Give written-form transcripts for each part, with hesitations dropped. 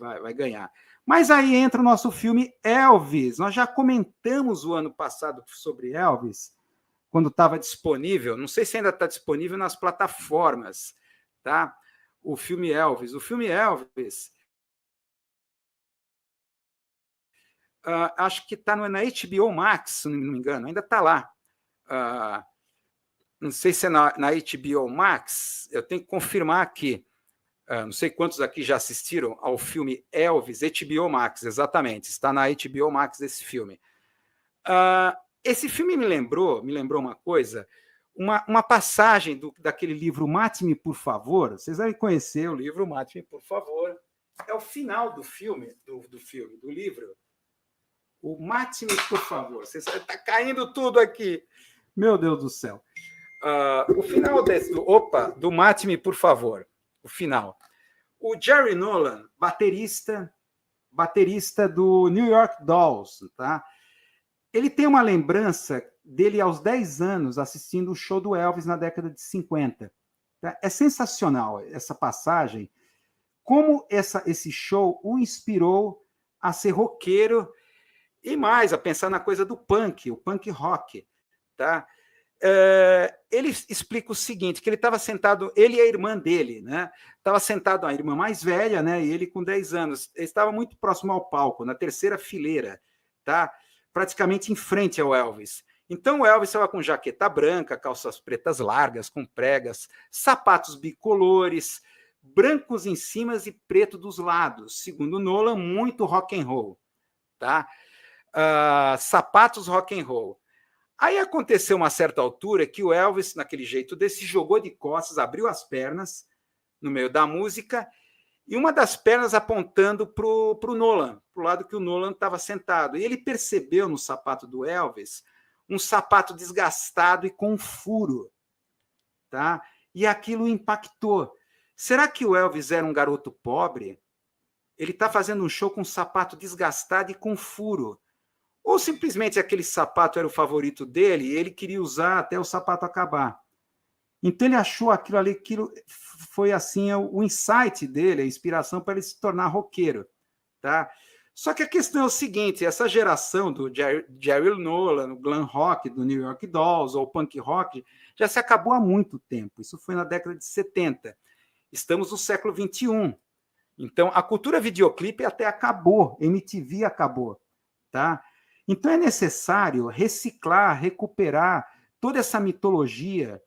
vai ganhar. Mas aí entra o nosso filme Elvis. Nós já comentamos o ano passado sobre Elvis, quando estava disponível. Não sei se ainda está disponível nas plataformas, tá? O filme Elvis. O filme Elvis, acho que está na HBO Max, se não me engano, ainda está lá. Não sei se é na HBO Max, eu tenho que confirmar aqui. Não sei quantos aqui já assistiram ao filme Elvis, HBO Max, exatamente, está na HBO Max esse filme. Esse filme me lembrou uma coisa, uma passagem daquele livro Mate-me, por favor. Vocês devem conhecer o livro Mate-me, por favor. É o final do filme, do livro. O Mate-me, por favor. Está caindo tudo aqui. Meu Deus do céu. O final do Mate-me, por favor. O final. O Jerry Nolan, baterista do New York Dolls, tá? Ele tem uma lembrança dele aos 10 anos assistindo o show do Elvis na década de 50. Tá? É sensacional essa passagem, como esse show o inspirou a ser roqueiro e mais, a pensar na coisa do punk, o punk rock. Tá? Ele explica o seguinte, que ele estava sentado, ele e a irmã dele, né? Estava sentado, a irmã mais velha, né? E ele com 10 anos. Ele estava muito próximo ao palco, na terceira fileira, tá? Praticamente em frente ao Elvis. Então o Elvis estava com jaqueta branca, calças pretas largas, com pregas, sapatos bicolores, brancos em cima e preto dos lados. Segundo Nolan, muito rock and roll. Tá? Sapatos rock and roll. Aí aconteceu uma certa altura que o Elvis, naquele jeito desse, jogou de costas, abriu as pernas no meio da música e uma das pernas apontando para o Nolan, para o lado que o Nolan estava sentado. E ele percebeu no sapato do Elvis um sapato desgastado e com furo. Tá? E aquilo impactou. Será que o Elvis era um garoto pobre? Ele está fazendo um show com um sapato desgastado e com furo. Ou simplesmente aquele sapato era o favorito dele e ele queria usar até o sapato acabar. Então ele achou aquilo ali, aquilo foi assim o insight dele, a inspiração para ele se tornar roqueiro. Tá? Só que a questão é o seguinte, essa geração do Jerry Nolan, o glam rock do New York Dolls, ou punk rock, já se acabou há muito tempo. Isso foi na década de 70. Estamos no século XXI. Então, a cultura videoclipe até acabou, MTV acabou. Tá? Então, é necessário reciclar, recuperar toda essa mitologia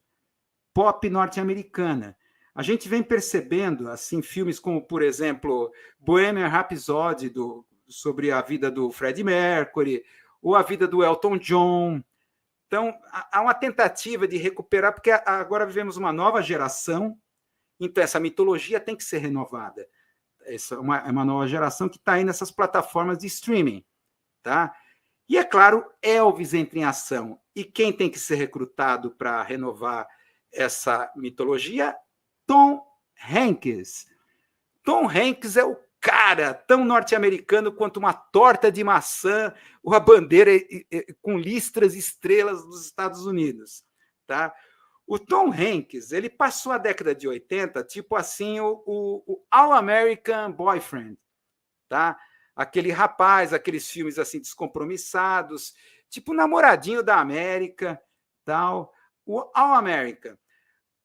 pop norte-americana. A gente vem percebendo assim filmes como, por exemplo, Bohemian Rhapsody, sobre a vida do Freddie Mercury, ou a vida do Elton John. Então, há uma tentativa de recuperar, porque agora vivemos uma nova geração, então essa mitologia tem que ser renovada. Essa é uma nova geração que está aí nessas plataformas de streaming. Tá? E, é claro, Elvis entra em ação. E quem tem que ser recrutado para renovar essa mitologia? Tom Hanks. Tom Hanks é o cara tão norte-americano quanto uma torta de maçã ou a bandeira com listras e estrelas dos Estados Unidos. Tá? O Tom Hanks, ele passou a década de 80, tipo assim, o All-American Boyfriend. Tá? Aquele rapaz, aqueles filmes assim descompromissados, tipo Namoradinho da América, tal. O All American.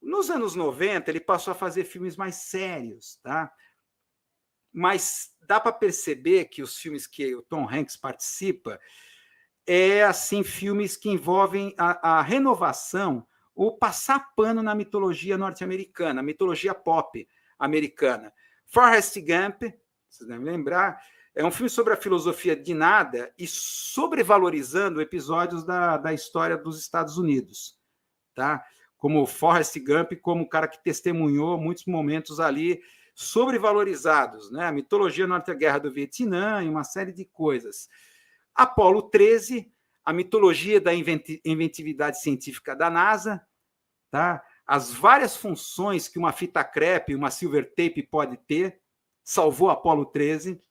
Nos anos 90, ele passou a fazer filmes mais sérios, tá? Mas dá para perceber que os filmes que o Tom Hanks participa assim filmes que envolvem a renovação ou passar pano na mitologia norte-americana, mitologia pop americana. Forrest Gump, vocês devem lembrar, é um filme sobre a filosofia de nada e sobrevalorizando episódios da história dos Estados Unidos, tá? Como Forrest Gump, como o cara que testemunhou muitos momentos ali sobrevalorizados, né? A mitologia norte-guerra do Vietnã e uma série de coisas. Apolo 13, a mitologia da inventividade científica da NASA, tá? As várias funções que uma fita crepe, uma silver tape pode ter, salvou Apolo 13.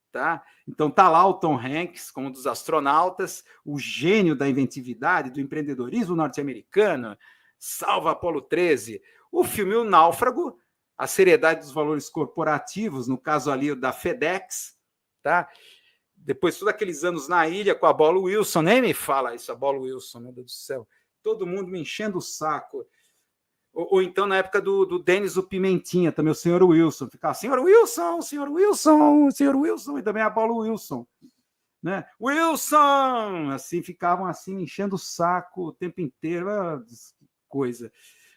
Tá? Então tá lá o Tom Hanks como um dos astronautas, o gênio da inventividade, do empreendedorismo norte-americano, salva Apolo 13. O filme O Náufrago a seriedade dos valores corporativos, no caso ali da FedEx, tá? Depois, todos aqueles anos na ilha com a Bola Wilson, nem me fala isso, a Bola Wilson, meu Deus do céu. Todo mundo me enchendo o saco. Ou então, na época do Denis o Pimentinha, também o senhor Wilson. Ficava, senhor Wilson, senhor Wilson, senhor Wilson, e também a Bola Wilson. Né? Wilson! Assim, ficavam assim, me enchendo o saco o tempo inteiro. Coisa.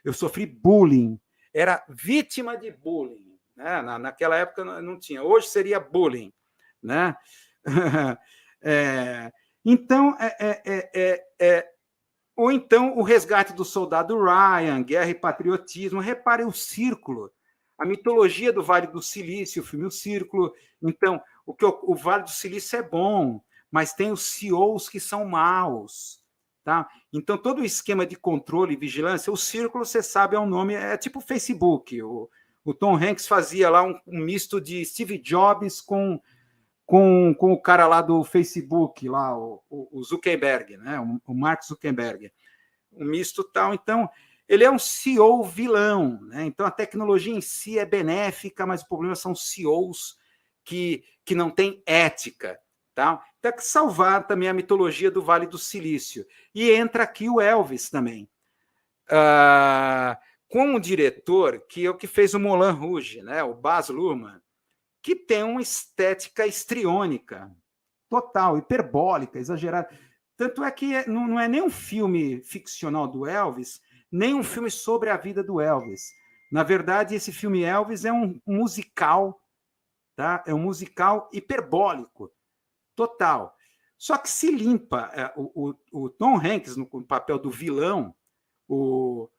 Eu sofri bullying. Era vítima de bullying. Né? Naquela época não tinha. Hoje seria bullying. Né? Então, ou então o resgate do soldado Ryan, Guerra e Patriotismo. Repare o círculo, a mitologia do Vale do Silício, o filme O Círculo. Então, o Vale do Silício é bom, mas tem os CEOs que são maus. Tá? Então, todo o esquema de controle e vigilância, o Círculo, você sabe, é um nome, é tipo o Facebook. O Tom Hanks fazia lá um misto de Steve Jobs com o cara lá do Facebook, lá, o Zuckerberg, né? O Mark Zuckerberg. Um misto tal. Então, ele é um CEO vilão. Né? Então, a tecnologia em si é benéfica, mas o problema são CEOs que não têm ética. Tá? Então, tem que salvar também a mitologia do Vale do Silício. E entra aqui o Elvis também. Com um diretor que é o que fez o Moulin Rouge, né? O Baz Luhrmann, que tem uma estética histriônica, total, hiperbólica, exagerada. Tanto é que não é nem um filme ficcional do Elvis, nem um filme sobre a vida do Elvis. Na verdade, esse filme Elvis é um musical, tá? É um musical hiperbólico, total. Só que se limpa o Tom Hanks no papel do vilão, o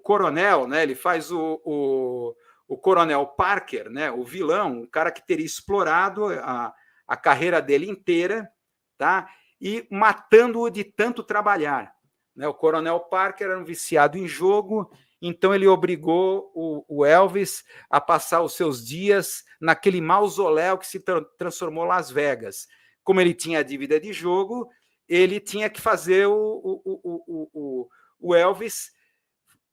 coronel, né? Ele faz o Coronel Parker, né, o vilão, um cara que teria explorado a carreira dele inteira, tá? E matando-o de tanto trabalhar. Né? O Coronel Parker era um viciado em jogo, então ele obrigou o Elvis a passar os seus dias naquele mausoléu que se transformou Las Vegas. Como ele tinha dívida de jogo, ele tinha que fazer o Elvis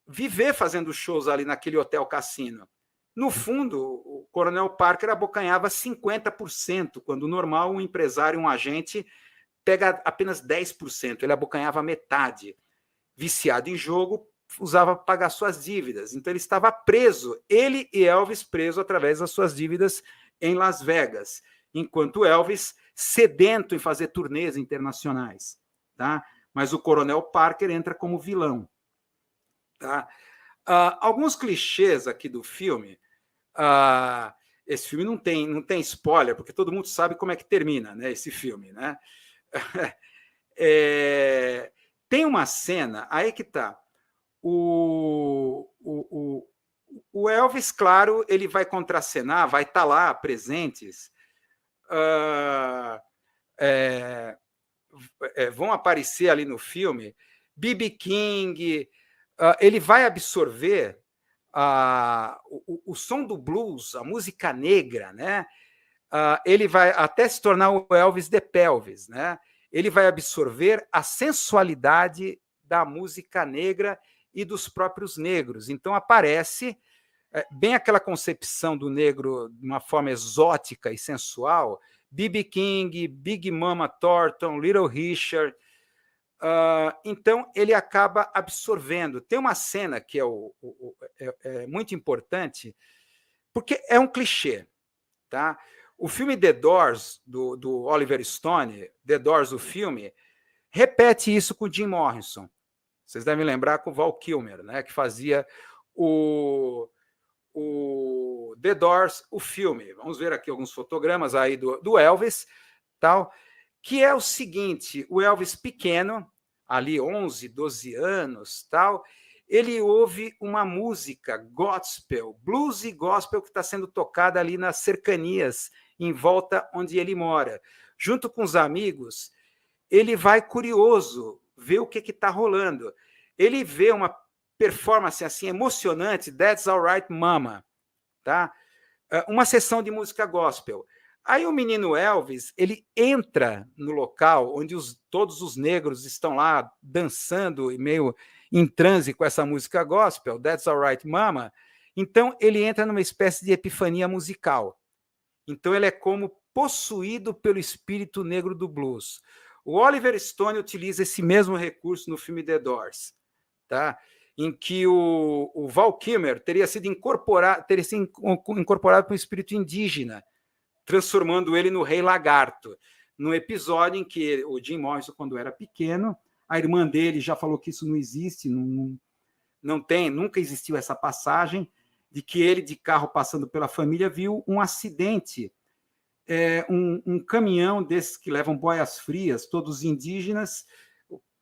viver fazendo shows ali naquele hotel cassino. No fundo, o Coronel Parker abocanhava 50%, quando normal um empresário, um agente, pega apenas 10%, ele abocanhava metade. Viciado em jogo, usava para pagar suas dívidas. Então ele estava preso, ele e Elvis preso através das suas dívidas em Las Vegas, enquanto Elvis sedento em fazer turnês internacionais. Tá? Mas o Coronel Parker entra como vilão. Tá? Alguns clichês aqui do filme. Esse filme não tem spoiler, porque todo mundo sabe como é que termina, né, esse filme. Né? Tem uma cena, aí que está. O Elvis, claro, ele vai contracenar, vai estar lá presentes. Vão aparecer ali no filme B.B. King. Ele vai absorver o som do blues, a música negra, né? Ele vai até se tornar o Elvis de Pelvis, né? Ele vai absorver a sensualidade da música negra e dos próprios negros. Então aparece bem aquela concepção do negro de uma forma exótica e sensual. B.B. King, Big Mama Thornton, Little Richard. Então, ele acaba absorvendo. Tem uma cena que é muito importante, porque é um clichê. Tá? O filme The Doors, do Oliver Stone, The Doors, o filme, repete isso com o Jim Morrison. Vocês devem lembrar com o Val Kilmer, né, que fazia o The Doors, o filme. Vamos ver aqui alguns fotogramas aí do Elvis, tal. Que é o seguinte, o Elvis pequeno, ali 11, 12 anos, tal, ele ouve uma música gospel, blues e gospel, que está sendo tocada ali nas cercanias, em volta onde ele mora. Junto com os amigos, ele vai curioso ver o que está rolando. Ele vê uma performance assim emocionante, That's Alright Mama, tá? Uma sessão de música gospel. Aí o menino Elvis, ele entra no local onde todos os negros estão lá dançando e meio em transe com essa música gospel, That's Alright Mama. Então, ele entra numa espécie de epifania musical. Então, ele é como possuído pelo espírito negro do blues. O Oliver Stone utiliza esse mesmo recurso no filme The Doors, tá? Em que o Val Kilmer teria sido incorporado para um espírito indígena, transformando ele no Rei Lagarto, num episódio em que o Jim Morrison, quando era pequeno, a irmã dele já falou que isso não existe, nunca existiu essa passagem, de que ele, de carro passando pela família, viu um acidente, um caminhão desses que levam boias frias, todos indígenas,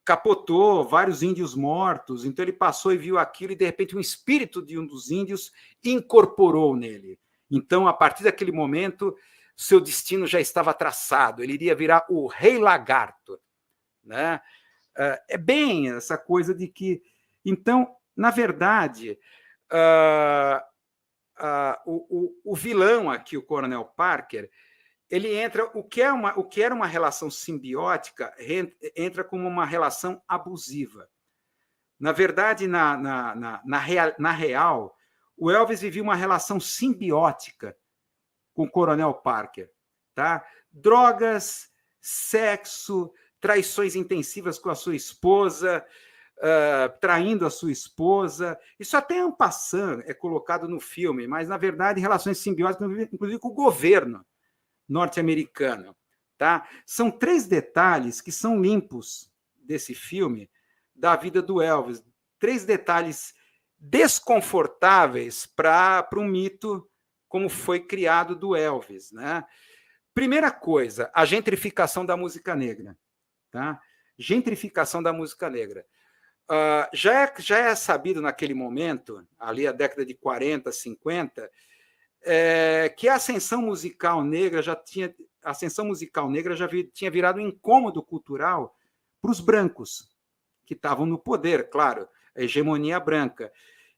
capotou, vários índios mortos, então ele passou e viu aquilo, e de repente um espírito de um dos índios incorporou nele. Então, a partir daquele momento, seu destino já estava traçado, ele iria virar o Rei Lagarto, né? É bem essa coisa de que... Então, na verdade, o vilão aqui, o Coronel Parker, ele entra... O que era uma relação simbiótica entra como uma relação abusiva. Na verdade, na real, o Elvis vivia uma relação simbiótica com o Coronel Parker, tá? Drogas, sexo, traições intensivas com a sua esposa, traindo a sua esposa. Isso até en passant é colocado no filme, mas, na verdade, relações simbióticas, inclusive com o governo norte-americano. Tá? São 3 detalhes que são limpos desse filme, da vida do Elvis. 3 detalhes desconfortáveis para um mito como foi criado do Elvis, né? Primeira coisa, a gentrificação da música negra. Tá? Gentrificação da música negra. Já é sabido naquele momento, ali a década de 40, 50, que a ascensão musical negra já tinha virado um incômodo cultural para os brancos, que estavam no poder, claro, a hegemonia branca.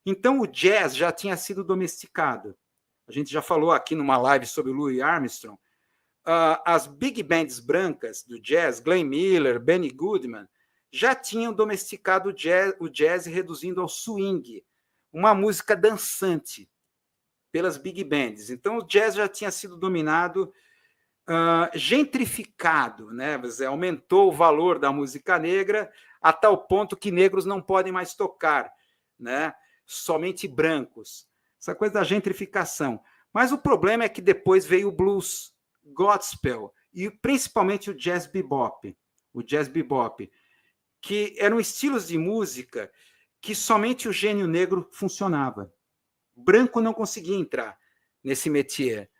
Então, o jazz já tinha sido domesticado. A gente já falou aqui numa live sobre o Louis Armstrong. As big bands brancas do jazz, Glenn Miller, Benny Goodman, já tinham domesticado o jazz reduzindo ao swing, uma música dançante, pelas big bands. Então, o jazz já tinha sido dominado, gentrificado, né? Aumentou o valor da música negra a tal ponto que negros não podem mais tocar, né? Somente brancos. Essa coisa da gentrificação. Mas o problema é que depois veio o blues, gospel e principalmente o jazz bebop. O jazz bebop, que eram estilos de música que somente o gênio negro funcionava. Branco não conseguia entrar nesse métier,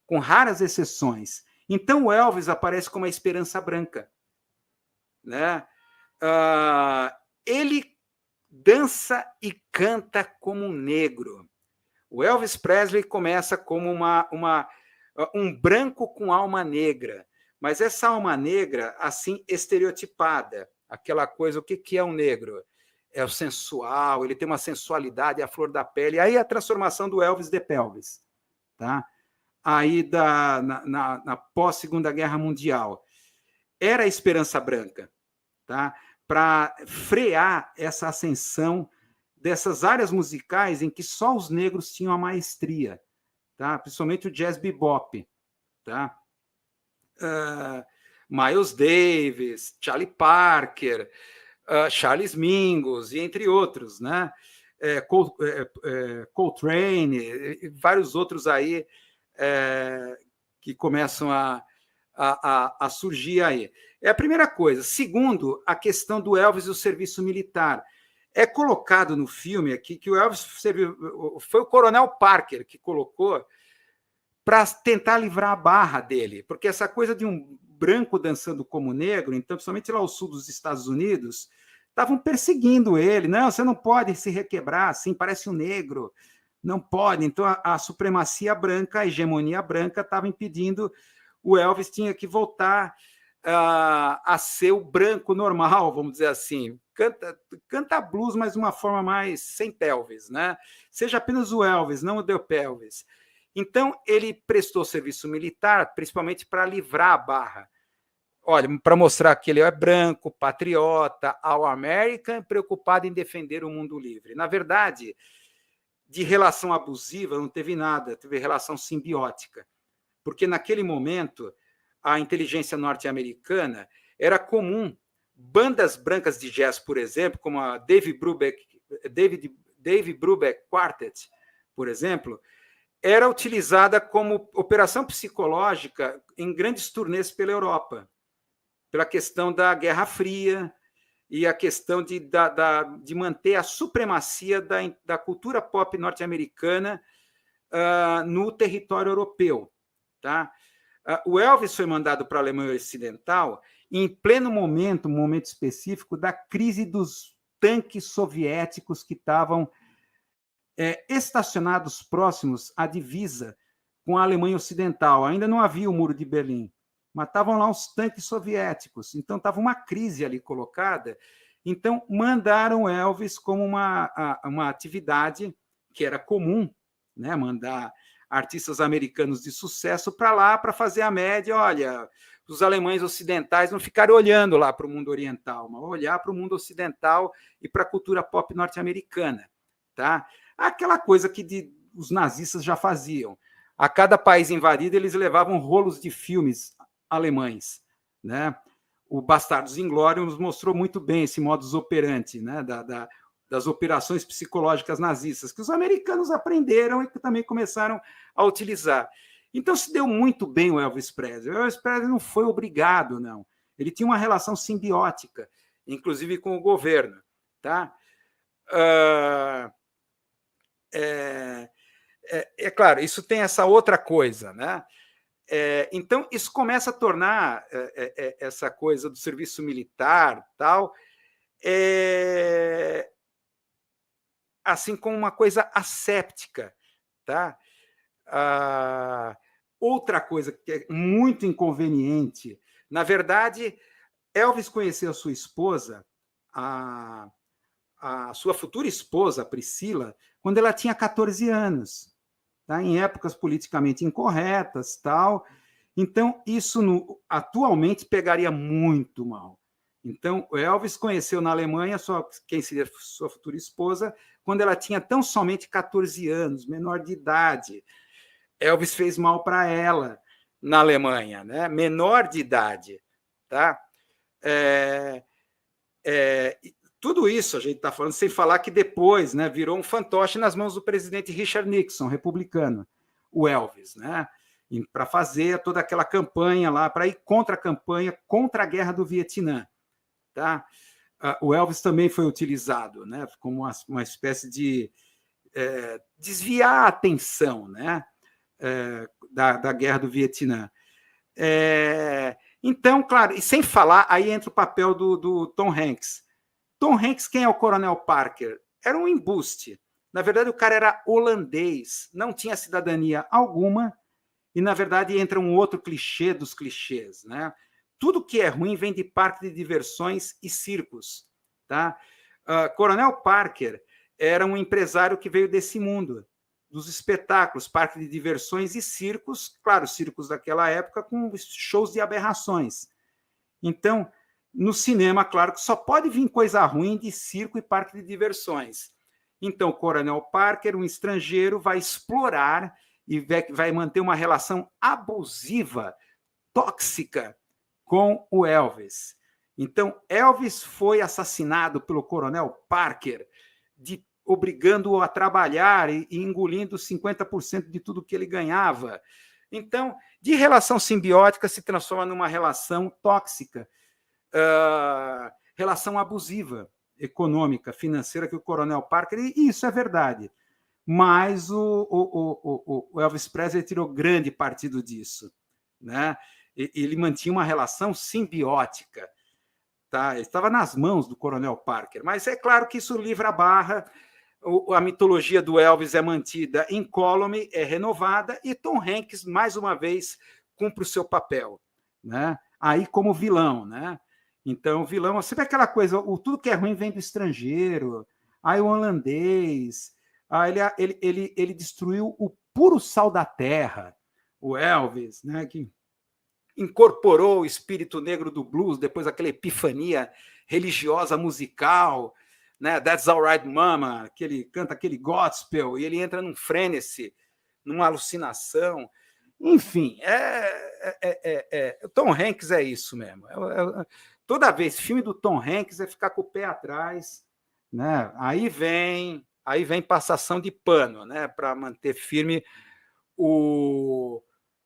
com raras exceções. Então o Elvis aparece como a esperança branca, né? Ele dança e canta como um negro. O Elvis Presley começa como um branco com alma negra, mas essa alma negra, assim, estereotipada, aquela coisa, o que é um negro? É o sensual, ele tem uma sensualidade à flor da pele. Aí a transformação do Elvis de pelvis, tá? Aí na pós-Segunda Guerra Mundial. Era a esperança branca, tá? Para frear essa ascensão dessas áreas musicais em que só os negros tinham a maestria, tá? Principalmente o jazz bebop, tá? Miles Davis, Charlie Parker, Charles Mingus, e entre outros, né? Coltrane, vários outros aí que começam a surgir aí. É a primeira coisa. Segundo, a questão do Elvis e o serviço militar. É colocado no filme aqui que o Elvis foi o Coronel Parker que colocou para tentar livrar a barra dele, porque essa coisa de um branco dançando como negro, então, principalmente lá ao sul dos Estados Unidos, estavam perseguindo ele. Não, você não pode se requebrar assim, parece um negro. Não pode. Então, a supremacia branca, a hegemonia branca estava impedindo. O Elvis tinha que voltar a ser o branco normal, vamos dizer assim. Canta blues, mas de uma forma mais sem pelvis, né? Seja apenas o Elvis, não o Del Pelvis. Então, ele prestou serviço militar, principalmente para livrar a barra. Olha, para mostrar que ele é branco, patriota, all-American, preocupado em defender o mundo livre. Na verdade, de relação abusiva não teve nada, teve relação simbiótica, porque naquele momento a inteligência norte-americana era comum. Bandas brancas de jazz, por exemplo, como a Dave Brubeck Quartet, por exemplo, era utilizada como operação psicológica em grandes turnês pela Europa, pela questão da Guerra Fria e a questão de manter a supremacia da cultura pop norte-americana no território europeu. Tá? O Elvis foi mandado para a Alemanha Ocidental em pleno momento, um momento específico, da crise dos tanques soviéticos que estavam estacionados próximos à divisa com a Alemanha Ocidental. Ainda não havia o Muro de Berlim, mas estavam lá os tanques soviéticos. Então, estava uma crise ali colocada. Então, mandaram Elvis como uma atividade que era comum, né? Mandar artistas americanos de sucesso para lá para fazer a média. Olha, os alemães ocidentais não ficaram olhando lá para o mundo oriental, mas olhar para o mundo ocidental e para a cultura pop norte-americana. Tá? Aquela coisa que os nazistas já faziam. A cada país invadido, eles levavam rolos de filmes alemães. Né? O Bastardos Inglórios nos mostrou muito bem esse modus operandi, né? Das operações psicológicas nazistas, que os americanos aprenderam e que também começaram a utilizar. Então, se deu muito bem o Elvis Presley. O Elvis Presley não foi obrigado, não. Ele tinha uma relação simbiótica, inclusive com o governo. Tá? É claro, isso tem essa outra coisa, né? Então, isso começa a tornar essa coisa do serviço militar, tal, assim como uma coisa asséptica. Tá? Outra coisa que é muito inconveniente, na verdade, Elvis conheceu a sua esposa, a sua futura esposa, Priscila, quando ela tinha 14 anos, tá? Em épocas politicamente incorretas, tal. Então, isso atualmente pegaria muito mal. Então, o Elvis conheceu na Alemanha quem seria sua futura esposa quando ela tinha tão somente 14 anos, menor de idade. Elvis fez mal para ela na Alemanha, né? Menor de idade. Tá? Tudo isso a gente está falando sem falar que depois, né, virou um fantoche nas mãos do presidente Richard Nixon, republicano, o Elvis, né? Para fazer toda aquela campanha lá, para ir contra a campanha, contra a guerra do Vietnã. Tá? O Elvis também foi utilizado, né, como uma espécie de desviar a atenção, né, da guerra do Vietnã. Então, claro, e sem falar, aí entra o papel do Tom Hanks. Tom Hanks, quem é o Coronel Parker? Era um embuste. Na verdade, o cara era holandês, não tinha cidadania alguma, e, na verdade, entra um outro clichê dos clichês, né? Tudo que é ruim vem de parque de diversões e circos. Tá? Coronel Parker era um empresário que veio desse mundo, dos espetáculos, parque de diversões e circos, claro, circos daquela época com shows de aberrações. Então, no cinema, claro que só pode vir coisa ruim de circo e parque de diversões. Então, o Coronel Parker, um estrangeiro, vai explorar e vai manter uma relação abusiva, tóxica, com o Elvis. Então, Elvis foi assassinado pelo Coronel Parker, obrigando-o a trabalhar e engolindo 50% de tudo que ele ganhava. Então, de relação simbiótica se transforma numa relação tóxica, relação abusiva, econômica, financeira, que o Coronel Parker, e isso é verdade. Mas o Elvis Presley tirou grande partido disso, né? Ele mantinha uma relação simbiótica. Tá? Ele estava nas mãos do Coronel Parker, mas é claro que isso livra a barra, a mitologia do Elvis é mantida incólume, é renovada, e Tom Hanks, mais uma vez, cumpre o seu papel, né? Aí como vilão. Né? Então, o vilão, você vê aquela coisa, tudo que é ruim vem do estrangeiro, aí o holandês, ele destruiu o puro sal da terra, o Elvis, né? Que incorporou o espírito negro do blues, depois aquela epifania religiosa musical, né? That's Alright Mama, que ele canta aquele gospel e ele entra num frenesi, numa alucinação. Enfim, o Tom Hanks é isso mesmo. Toda vez, filme do Tom Hanks é ficar com o pé atrás, né? Aí vem passação de pano, né? Para manter firme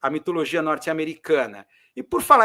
a mitologia norte-americana. E por falar